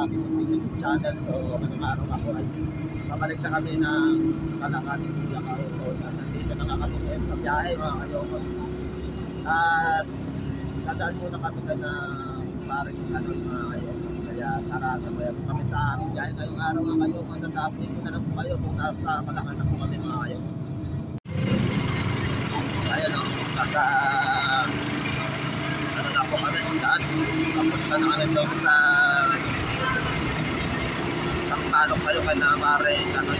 aking YouTube channel. So ngayong araw ako ay babalik na kami ng kalakating Kuya Kahoy. At nandito na nga kami ngayon sa biyahe mga kayoko. At dadaan muna kami na paring ano mga kayoko. Kaya tara sabayan po kami sa aming biyahe ngayong araw mga kayoko. At update ko na lang po kayo kung nasa Malacan na po kami mga kayoko. Ayan o, nasa ano na po kami ang daan. Kapunta na kami doon sa Sampalok kayo ka na pare ano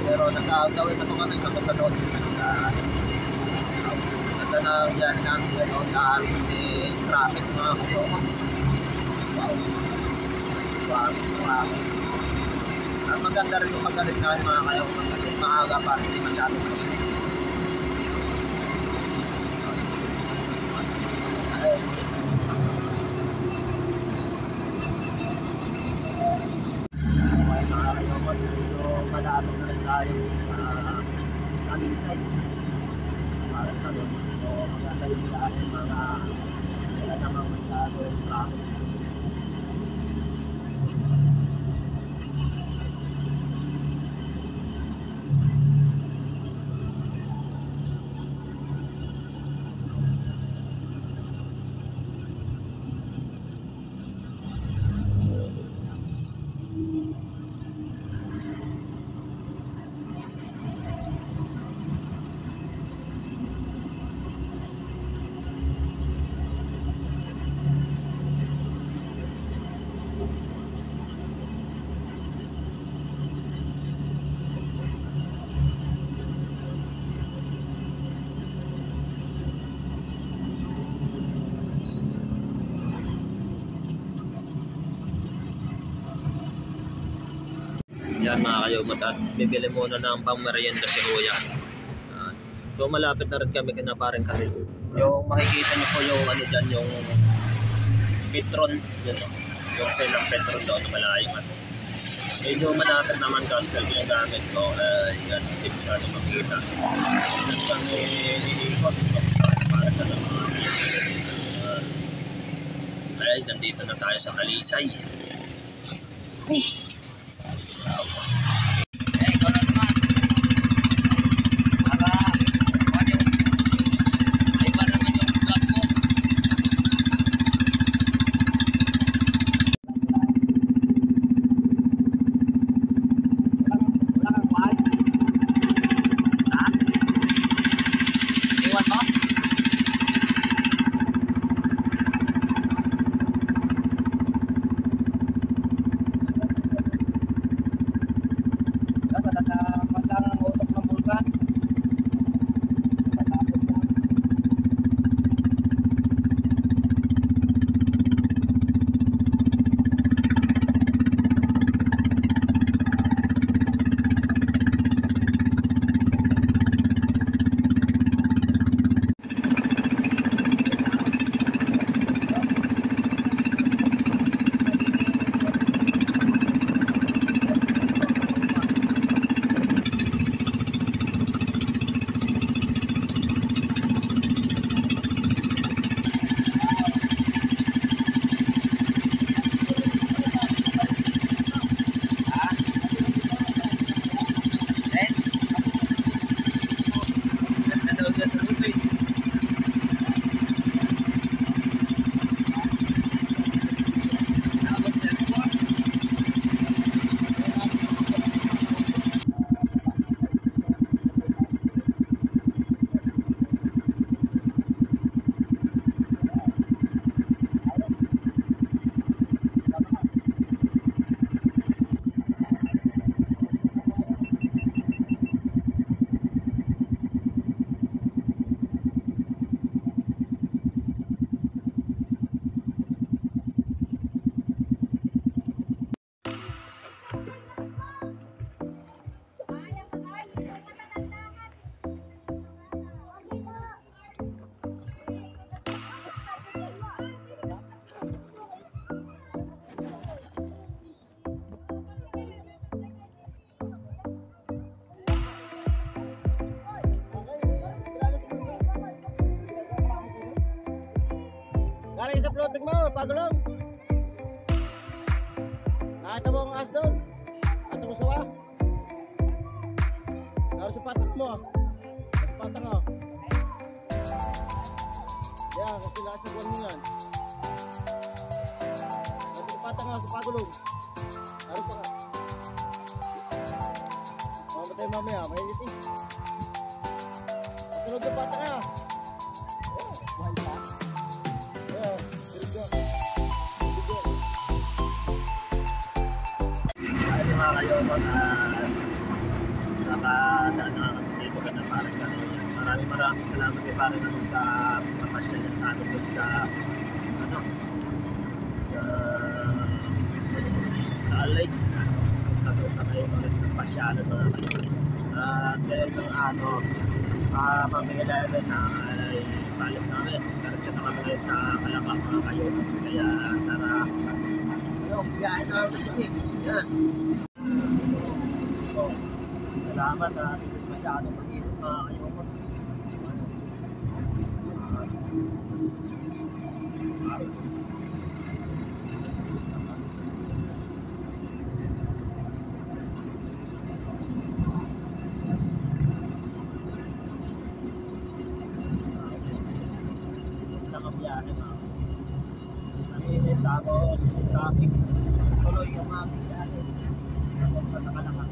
pero nasa outaway na po kami kapunta doon. Ganda na yan namin doon dahil may traffic mga kayo. Wow. Ang maganda rin yung pag-alis namin mga kayo kasi maaga pa hindi masyado kami. Malapit na rin tayo Talisay para sa doon. So maganda yung daan mga wala namang masyado yung traffic. Yan mga kayumot at bibili muna ng pang-merienda si Kuya. So malapit na rin kami kina parang kami. Yung makikita niyo po yung ano dyan, yung Petron, yun o. Yung sale ng Petron doon na malayo kasi. Medyo malapit naman kasi yung gamit ko. Yan, hindi ko sana makita. Yan kami iikot para sa naman. Ay, nandito na tayo sa Talisay. Galing sa floating mo, pagulong. Nakita mo ang ahas doon? Nakita mo sawa? Naroon sa patak mo. Sa patak mo. Yan, kasi lakas sa buwan mo yan. Naroon sa patak mo, sa pagulong. Naroon pa ka. Mamatay mamaya, mainit eh. Nasunod sa patak nga. Buhay pa. Ayan, sirgo. Ay, mga kayo, nakadaan na dito ka na parang gano'n. Maraming salamat kay parang ano sa kapasya niya sa atin doon sa ano sa Alay. Tapos sa kayo mga nagpasyalan mga kayo. At dahil ng ano, pamigala na ay palis namin. Karatsa na kami ngayon sa Kalakak mga kayo. Kaya tara, ano, biyahe na ako dito eh. Yan. So, salamat at masyadong mag-init mga kayo. Nakabiyahe mga naminit tapos traffic tuloy yung mga biyahe papunta sa Kalakak.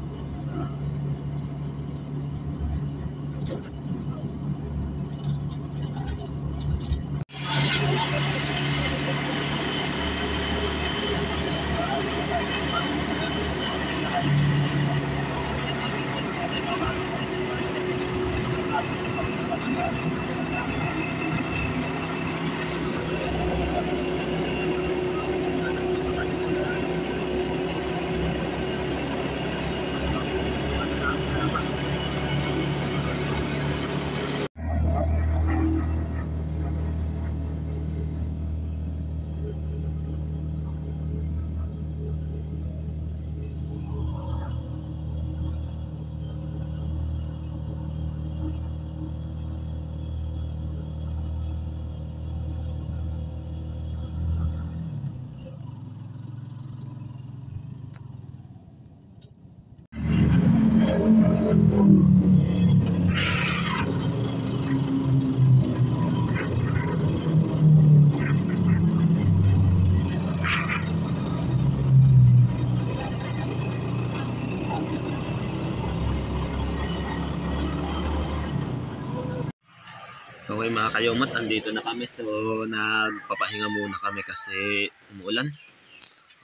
Okay mga kayomat, andito na kami. So nagpapahinga muna kami kasi umuulan.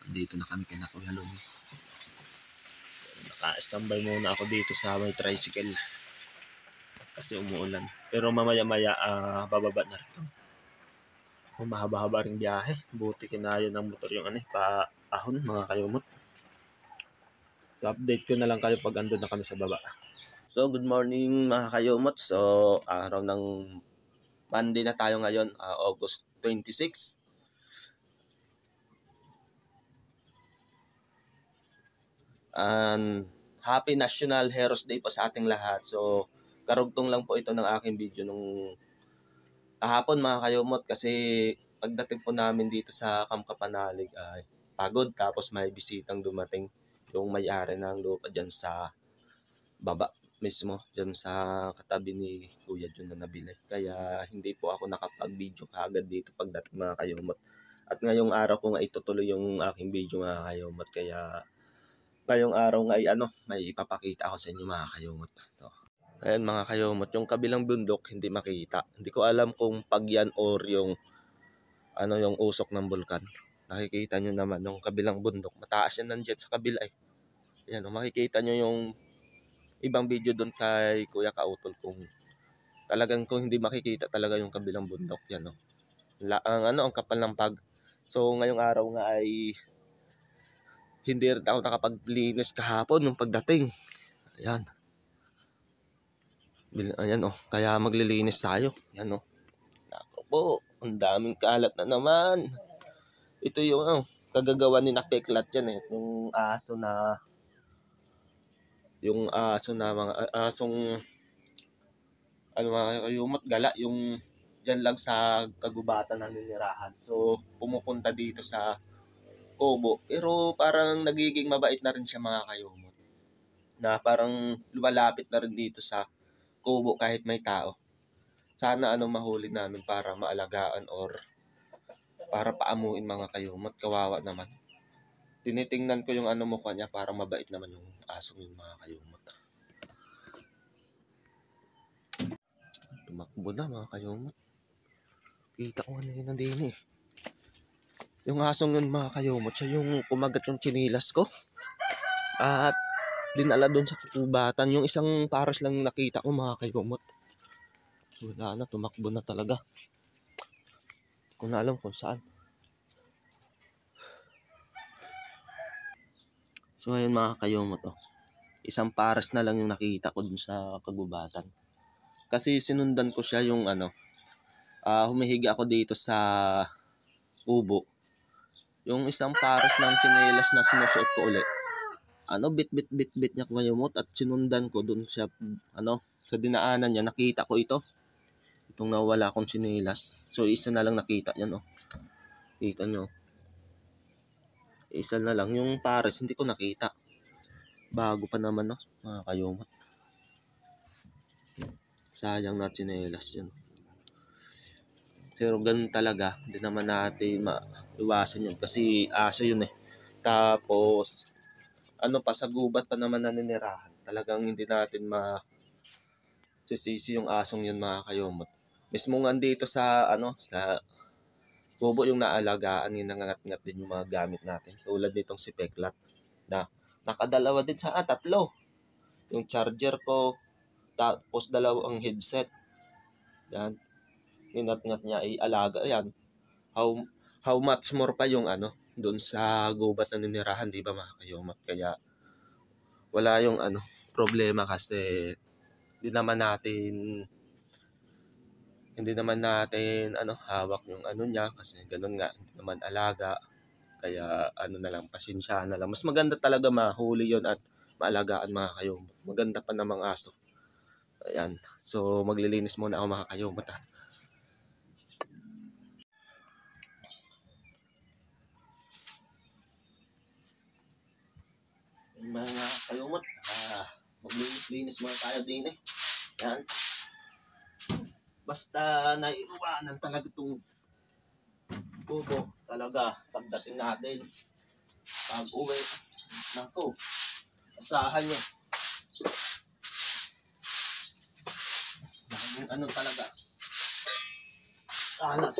Andito na kami kina Kuya Luis. Naka-standby muna ako dito sa may tricycle kasi umuulan. Pero mamaya-maya bababa na rin. Mahaba-haba ring biyahe. Buti kinayo ng motor yung paahon mga kayomot. So update ko na lang kayo pag andun na kami sa baba. So good morning mga kayomot. So araw ng Monday na tayo ngayon, August 26. And Happy National Heroes Day po sa ating lahat. So karugtong lang po ito ng aking video nung kahapon mga kayomot kasi pagdating po namin dito sa Camp Kapanalig ay pagod tapos may bisitang dumating yung may-ari ng lupa dyan sa baba mismo, dyan sa katabi ni Kuya Jun na nabili. Kaya hindi po ako nakapag-video kaagad dito pagdating mga kayomot. At ngayong araw ko nga itutuloy yung aking video mga kayomot. Kaya ngayong araw nga ay may ipapakita ako sa inyo mga kayomot. Ito. Ayan mga kayomot, yung kabilang bundok hindi makita. Hindi ko alam kung pagyan or yung yung usok ng bulkan. Nakikita nyo naman yung kabilang bundok. Mataas yan nandiyan sa kabila eh. Ayan, makikita nyo yung ibang video doon kay Kuya Kautol kung talagang kung hindi makikita talaga yung kabilang bundok yan ang kapal ng pag. So ngayong araw nga ay hindi rin ako nakapaglinis kahapon nung pagdating. Ayan. Ayan kaya maglilinis tayo. Ayan Nako po, ang daming kalat na naman. Ito yung kagagawa ni Napeklat yan eh. Yung aso na mga asong mga kayumot gala yung dyan lang sa kagubatan ng ninirahan. So pumupunta dito sa kubo. Pero parang nagiging mabait na rin siya mga kayumot. Na parang lumalapit na rin dito sa kubo kahit may tao. Sana mahuli namin para maalagaan or para paamuin mga kayumot. Kawawa naman. Tinitingnan ko yung mukha niya, parang mabait naman yung asong yung mga kayumot. Tumakbo na mga kayumot. Kita ko na din eh. Yung asong yun mga kayumot, siya yung kumagat yung chinilas ko. At dinala doon sa kukubatan. Yung isang pares lang nakita ko mga kayumot. Wala na, tumakbo na talaga. Hindi ko na alam kung saan. So ayun mga kayumot, isang pares na lang yung nakita ko dun sa kagubatan. Kasi sinundan ko siya yung humihiga ako dito sa kubo. Yung isang pares ng tsinelas na sinusuot ko ulit. Bit niya kayumot at sinundan ko dun siya sa dinaanan niya. Nakita ko itong nawala akong tsinelas. So isa na lang nakita niyan Kita nyo. Isa na lang yung pares, hindi ko nakita. Bago pa naman mga kayumot. Sayang na tsinelas yun. Pero ganun talaga, hindi naman natin maiwasan yun kasi aso yun eh. Tapos pa sa gubat pa naman naninirahan. Talagang hindi natin sisisi yung asong yun mga kayumot. Mismo nga dito sa sa kubo yung naalagaan, yung nangangat-ngat din yung mga gamit natin. Tulad nitong si Peklat na nakadalawa din sa tatlo. Yung charger ko, tapos dalawang headset. Yan. Ingat-ngat niya ay alaga yan. How much more pa yung doon sa gubat na ninirahan, di ba mga kayumot? Kaya wala yung problema kasi hindi naman natin hawak yung niya kasi ganun nga, hindi naman alaga. Kaya na lang, pasensya na lang. Mas maganda talaga mahuli yon at maalagaan mga kayumot. Maganda pa namang aso. Ayan. So maglilinis muna ako mga kayumot mga kayumot, maglinis-linis muna tayo din eh. Yan. Basta naiiwanan talaga itong kubo. Talaga, pagdating natin, pag-uwi, naku, asahan nyo. Talaga. Kalat.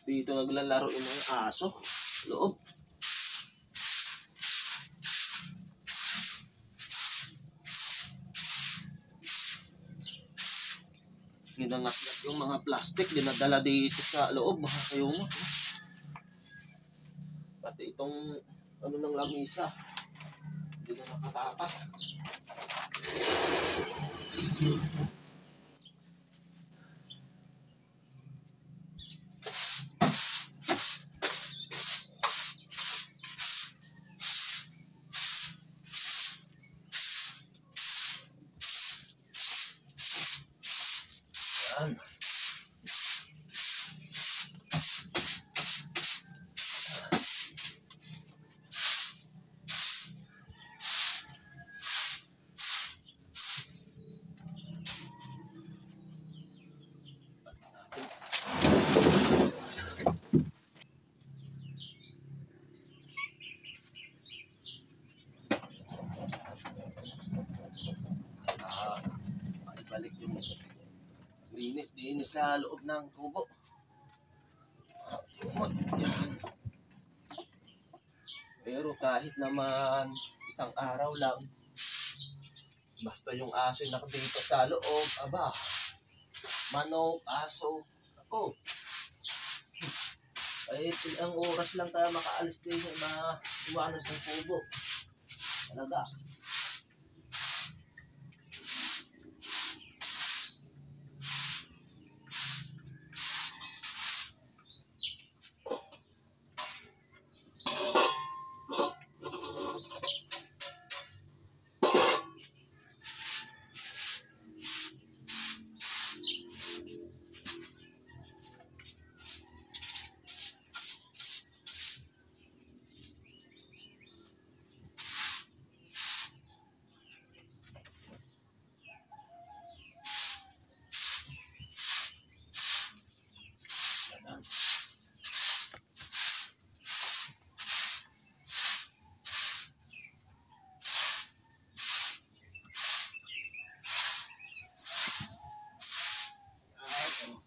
Dito naglalaro yung mga aso. Loob. Ginangat-ngat yung mga plastic. Dinadala dito sa loob. Mga kayumot. Pati itong ng lamisa. Hindi na nakatakas. Yan. Balik yung linis sa loob ng kubo. Yan. Pero kahit naman isang araw lang, basta yung aso yung nakadito sa loob, manok, aso, ako. Ay, ang oras lang tayo makaalis din na iwanag ng kubo. Talaga.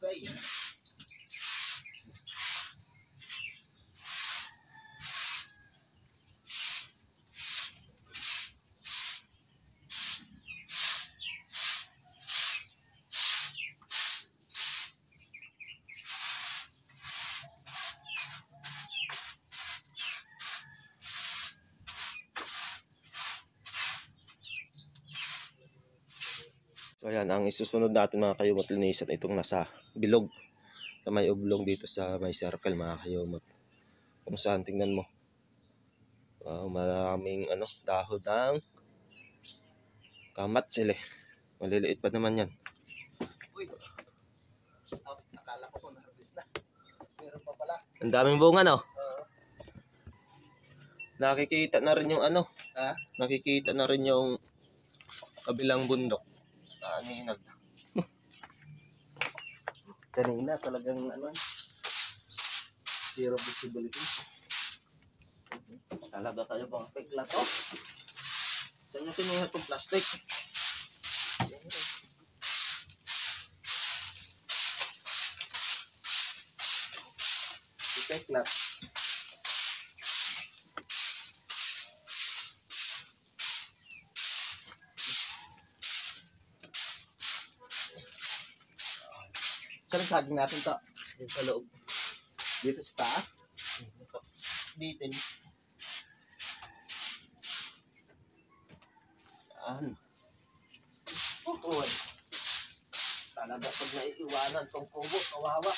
Okay. So ayan, ang isusunod natin mga kayumot, linisan itong nasa bilog. Na may oblong dito sa may circle mga kayumot. Kung saan tingnan mo. Maraming dahon ng kamatsil eh. Maliliit pa naman yan. Uy, akala ko na-harvest na. Meron pa pala. Ang daming bunga no? Nakikita na rin yung nakikita na rin yung kabilang bundok. Kanina talagang zero visibility. Talaga kayo bang pekla to? Saan nyo kinuha itong plastic? Pekla. Saan saging natin to? Dito sa loob. Dito sa taas. Dito. Yan. Uy. Talaga pag naiiwanan tong kubo, kawawa.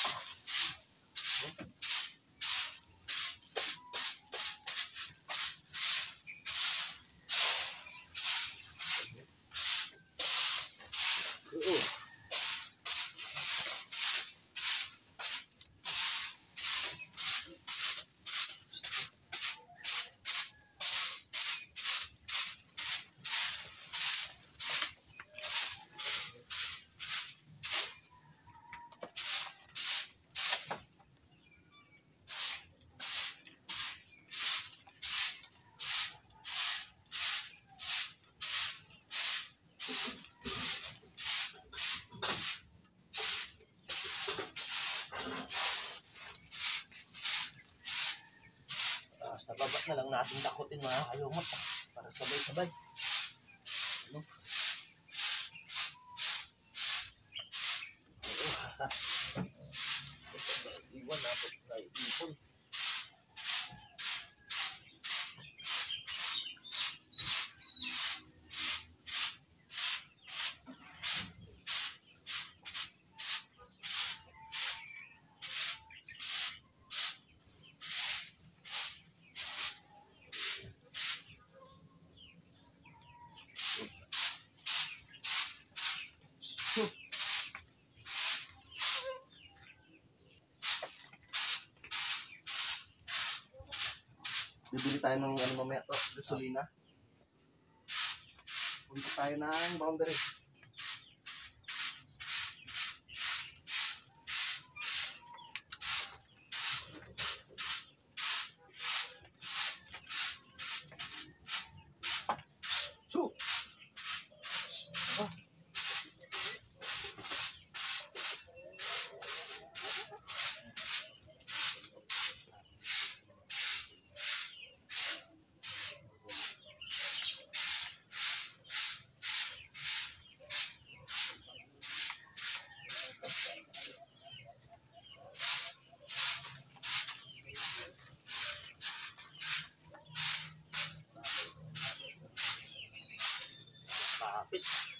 Sa baba na lang natin takutin mga kayumot para sabay-sabay. Iwan natin na ipon. Bibili tayo ng mamaya to, gasolina. Punta tayo ng boundary. Fish.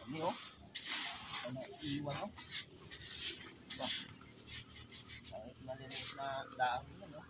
Ini oh. Ano iwan oh. Ba. Kahit malinis na daan yan oh.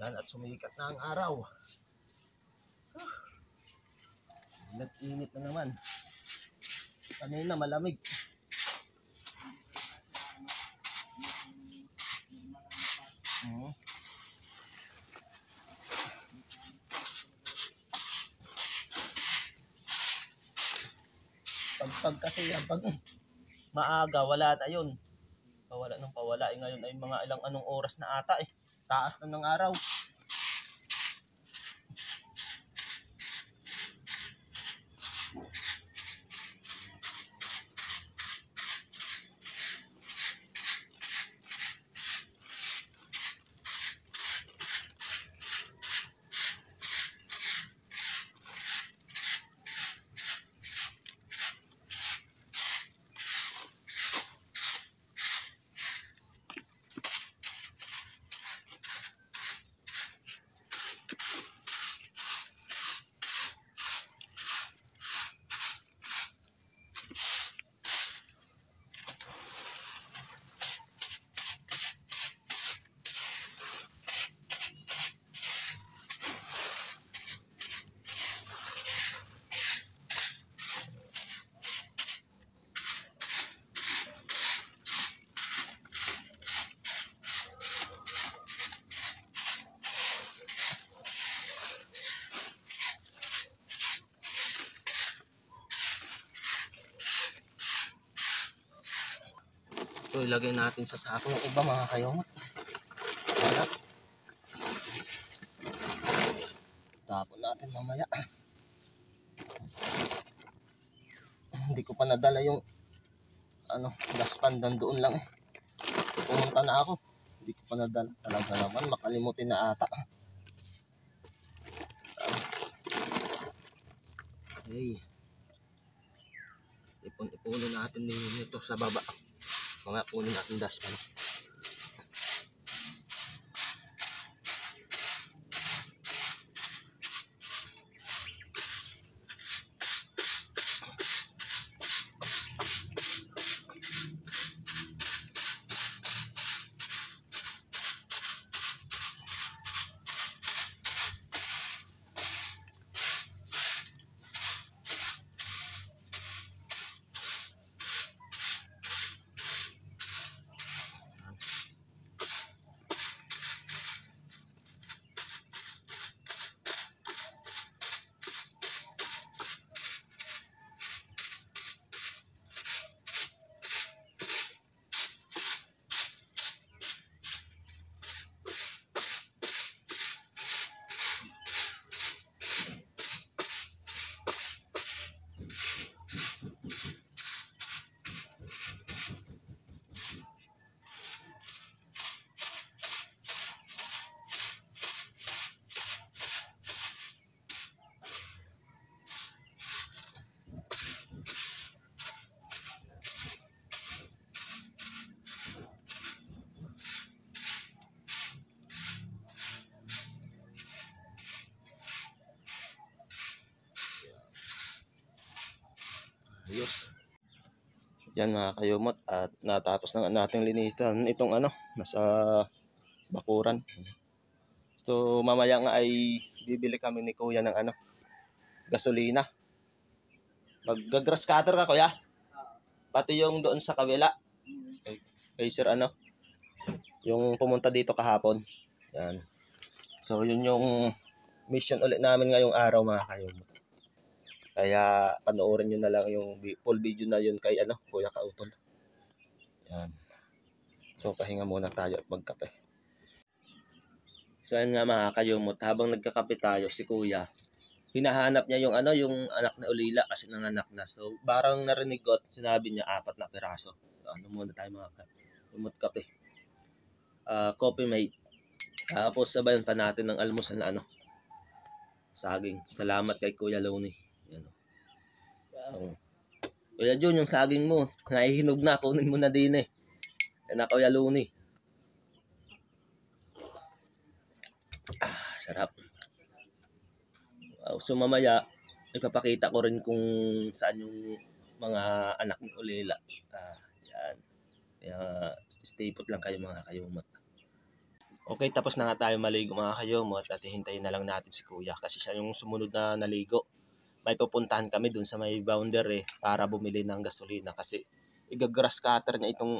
Yan, at sumikat na ang araw. Init na naman. Kanina malamig. Pag kasi yan, pag maaga, wala na yun. Pawala ng pawala. Ngayon ay mga ilang anong oras na ata eh. Taas na ng araw. So ilagay natin sa sako ng iba mga kayomot. Wala. Tapon natin mamaya. Hindi ko pa nadala yung gaspan doon lang eh. Pumunta na ako. Hindi ko pa nadala. Talaga naman makalimutin na ata. Okay. Ipon-ipunin natin dito sa baba. Mga punin natin daspan. Ayos. Yan mga kayumot, at natapos na nating linisan itong nasa bakuran. So mamaya nga ay bibili kami ni kuya ng gasolina. Mag-grass cutter ka kuya? Pati yung doon sa kabila. Kay sir yung pumunta dito kahapon. Yan. So yun yung mission ulit namin ngayong araw mga kayumot. Kaya panoorin nyo na lang yung full video na yun kay Kuya Kautol. Yan. So pahinga muna tayo at magkape. So yan nga mga kayumot, habang nagkakape tayo si Kuya, hinahanap niya yung yung anak na ulila kasi nanganak na. So barang narinig ko at sinabi niya 4 na piraso. So muna tayo mga kayumot kape. Coffee mate. Tapos sabayan pa natin ng almusal na saging. Salamat kay Kuya Loni. Yan. Kuya Jun, yung saging mo, nahihinog na, kunin mo na din eh. Yan na Kuya Loni. Sarap. So mamaya, ipapakita ko rin kung saan yung mga anak ni Ulila. Yan. Kaya stay put lang kayo mga kayumot. Okay, tapos na nga tayo maligo mga kayomot at hihintayin na lang natin si kuya kasi siya yung sumunod na naligo. May pupuntahan kami dun sa may boundary para bumili ng gasolina kasi igagrass cutter niya itong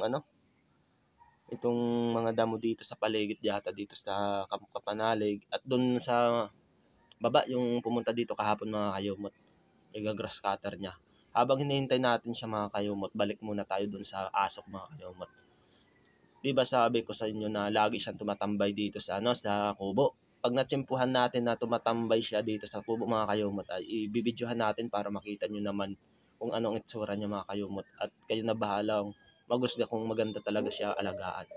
mga damo dito sa paligid yata dito sa Kapanalig at dun sa baba yung pumunta dito kahapon mga kayomot. Igagrass cutter niya. Habang hinihintay natin siya mga kayomot, balik muna tayo dun sa asok mga kayomot. Diba sabi ko sa inyo na lagi siyang tumatambay dito sa sa kubo. Pag natsimpuhan natin na tumatambay siya dito sa kubo mga kayumot ay ibibidyohan natin para makita nyo naman kung anong itsura niya mga kayumot at kayo na bahalang magusga kung maganda talaga siya alagaan.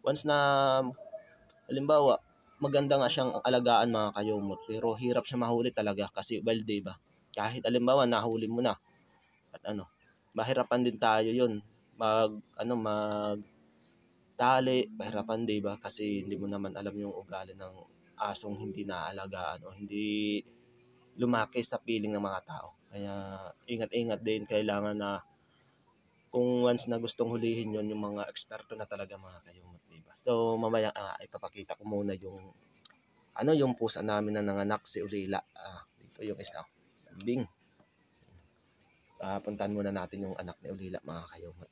Once na halimbawa maganda nga siyang alagaan mga kayumot pero hirap siya mahuli talaga kasi wild diba? Kahit halimbawa nahuli mo na at mahirapan din tayo yun mag tali, pahirapan, di ba? Kasi hindi mo naman alam yung ugali ng asong hindi naalagaan o hindi lumaki sa piling ng mga tao. Kaya ingat-ingat din, kailangan na kung once na gustong hulihin yon yung mga eksperto na talaga mga kayumot, di ba? So mamaya ipapakita ko muna yung pusa namin na nanganak si Ulila. Dito yung isa. Bing. Puntahan muna natin yung anak ni Ulila mga kayumot.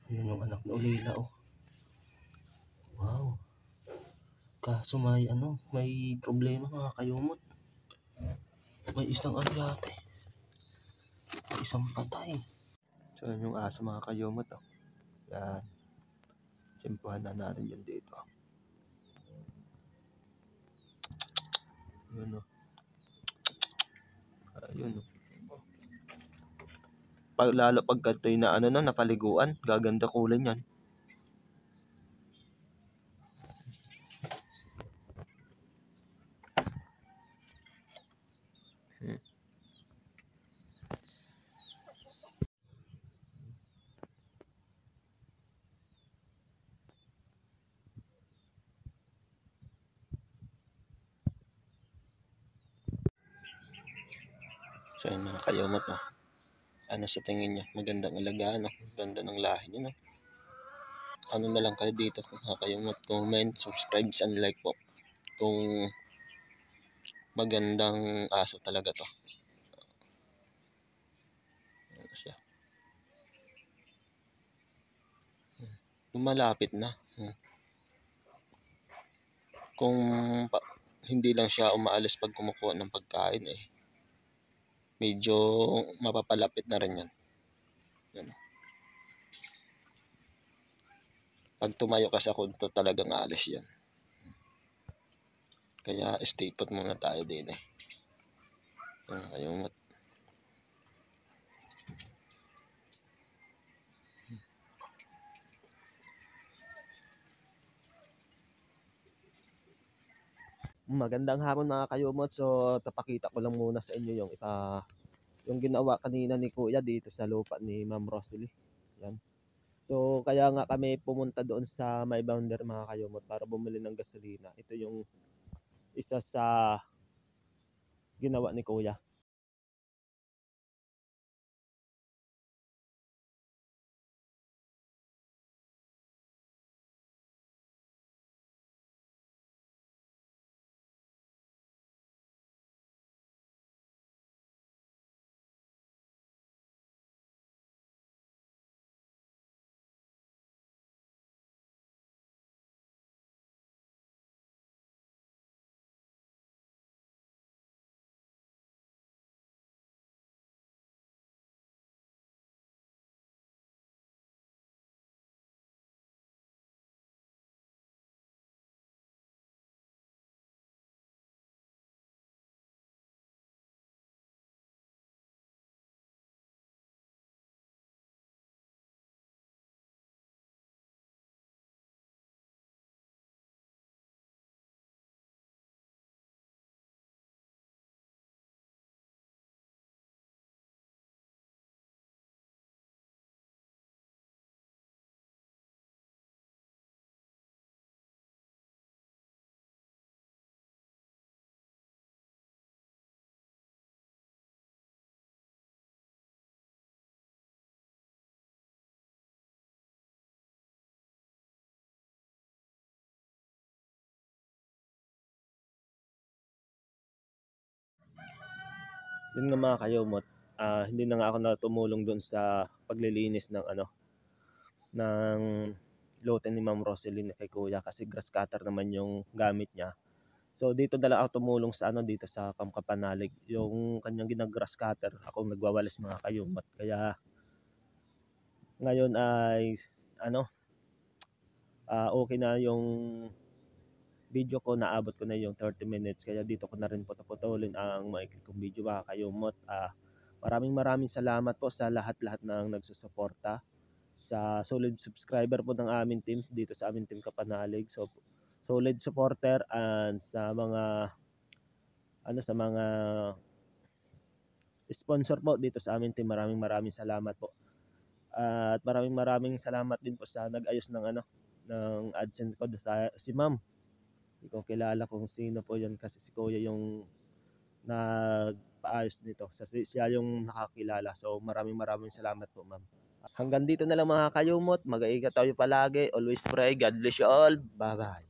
Yun yung anak ni Ulila oh. Wow. Kaso may problema mga kayumot. May isang yate. May isang patay. So yun yung aso mga kayumot oh. Yan. Simpuhan na natin yun dito. Yun oh. Ayun oh. Lalo pagkatoy na napaliguan, gaganda kulay niyan. So yun mga kayumot oh. Ano sa tingin niya? Magandang alagaan no? Ganda ng lahi niya no? Ano na lang kayo dito mga kayumot, comment, subscribe, and like po kung magandang aso talaga to. Ano siya? Lumalapit na. Kung hindi lang siya umaalis pag kumukuha ng pagkain medyo mapapalapit na rin yan. Yan. Pag tumayo ka sa kunto talagang aalis yan. Kaya stay put muna tayo din Ayun. Magandang hapon mga kayumot. So tapakita ko lang muna sa inyo yung ginawa kanina ni Kuya dito sa lupa ni Ma'am Rosalie. Yan. So kaya nga kami pumunta doon sa may boundary mga kayumot para bumili ng gasolina. Ito yung isa sa ginawa ni Kuya. Yun nga mga kayumot, hindi na nga ako na tumulong doon sa paglilinis ng ng lote ni Ma'am Roseline kay Kuya kasi grass cutter naman yung gamit niya. So dito na lang ako tumulong sa dito sa Kamkapanalig. Yung kanyang ginag-grass cutter, ako nagwawalis mga kayumot. Kaya ngayon ay okay na yung video ko, naabot ko na yung 30 minutes. Kaya dito ko na rin putulin ang maikli kong video mga kayumot. Maraming salamat po sa lahat-lahat ng nagsusuporta, sa solid subscriber po ng aming team dito sa aming team Kapanalig. So solid supporter, and sa mga sponsor po dito sa aming team, maraming salamat po. At maraming salamat din po sa nag-ayos ng ng AdSense ko sa si Ma'am. Hindi ko kilala kung sino po 'yon kasi si Kuya yung nagpaayos nito. Kasi siya yung nakakilala. So maraming salamat po, Ma'am. Hanggang dito na lang mga kayumot. Mag-iingat tayo palagi. Always pray. God bless you all. Bye-bye.